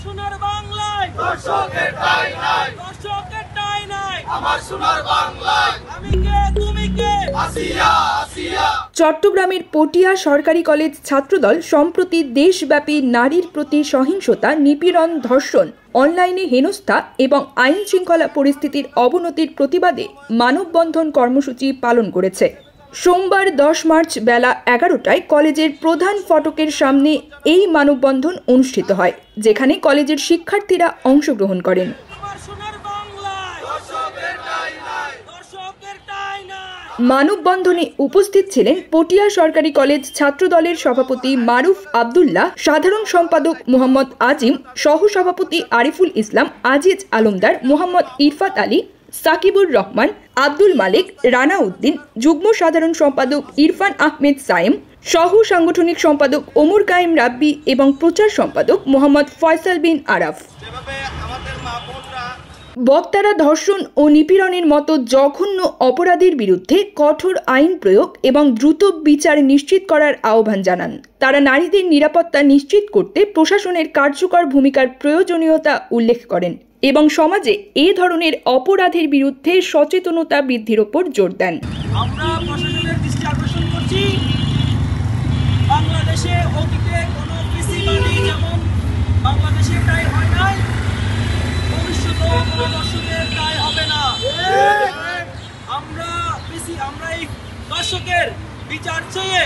সোনার বাংলায় দর্শকের ঠাঁই নাই, দর্শকের ঠাঁই নাই, আমার সোনার বাংলায় আমি কে তুমি কে, আসিয়া আসিয়া। চট্টগ্রামের পটিয়া সরকারি কলেজ ছাত্রদল সম্প্রতি দেশব্যাপী নারীর প্রতি সহিংসতা, নিপীড়ন, ধর্ষণ, অনলাইনে হেনস্থা এবং আইন শৃঙ্খলা পরিস্থিতির অবনতির প্রতিবাদে মানববন্ধন কর্মসূচি পালন করেছে। সোমবার 10 মার্চ বেলা 11টায় কলেজের প্রধান ফটকের সামনে এই মানববন্ধন অনুষ্ঠিত হয়, যেখানে কলেজের শিক্ষার্থীরা অংশগ্রহণ করেন। আমার সোনার বাংলায় দর্শকের ঠাঁই নাই, দর্শকের ঠাঁই নাই। মানববন্ধনে উপস্থিত ছিলেন পটিয়া সরকারি কলেজ ছাত্রদলের সভাপতি মারুফ আব্দুল্লাহ, সাধারণ সম্পাদক মোহাম্মদ আজিম, সহসভাপতি আরিফুল ইসলাম, আজিজ আলমদার, মোহাম্মদ ইরফাত আলী, সাকিবুর রহমান, আব্দুল মালিক, রানা উদ্দিন, যুগ্ম সাধারণ সম্পাদক ইরফান আহমেদ সাইম, সহ সাংগঠনিক সম্পাদক ওমর কায়েম রাব্বি এবং প্রচার সম্পাদক মোহাম্মদ ফয়সাল বিন আরাফ। যেভাবে আমাদের মা বোনরা বক্তারা ধর্ষণ ও নিপীড়নের মতো জঘন্য অপরাধের বিরুদ্ধে কঠোর আইন প্রয়োগ এবং দ্রুত বিচার নিশ্চিত করার আহ্বান জানান। তারা নারীদের নিরাপত্তা নিশ্চিত করতে প্রশাসনের কার্যকর ভূমিকার প্রয়োজনীয়তা উল্লেখ করেন এবং সমাজে এ ধরনের অপরাধের বিরুদ্ধে সচেতনতা বৃদ্ধির ওপর জোর দেন। আমরা প্রশাসনের দৃষ্টি আকর্ষণ করছি, বাংলাদেশে অতীতে কোনো কৃষিবাদী যেমন বাংলাদেশে তাই হয় নাই, ভবিষ্যতেও কোনো দর্শকের তাই হবে না। আমরা এই দর্শকের বিচার চেয়ে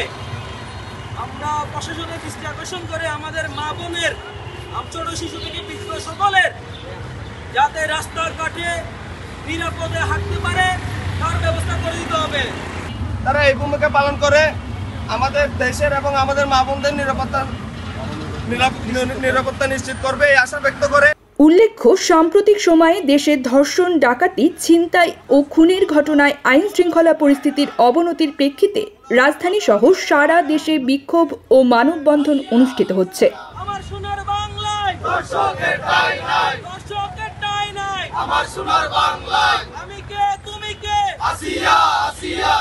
আমরা প্রশাসনের দৃষ্টি আকর্ষণ করে আমাদের মা বোনের, ছোট শিশু থেকে বৃদ্ধ সকলের যাতে রাস্তার ঘাটে নিরাপদে হাঁটতে পারে তার ব্যবস্থা করে দিতে হবে। তারা এই ভূমিকা পালন করে আমাদের দেশের এবং আমাদের মা বোনদের নিরাপত্তা নিশ্চিত করবে এই আশা ব্যক্ত করে। উল্লেখ্য, সাম্প্রতিক সময়ে দেশে ধর্ষণ, ডাকাতি, ছিনতাই ও খুনের ঘটনায় আইন শৃঙ্খলা পরিস্থিতির অবনতির প্রেক্ষিতে রাজধানী সহ সারা দেশে বিক্ষোভ ও মানববন্ধন অনুষ্ঠিত হচ্ছে। আমার সোনার বাংলায় দর্শকের ঠাঁই নাই, দর্শকের ঠাঁই নাই, আমার সোনার বাংলায় আমি কে তুমি কে, আসিয়া আসিয়া।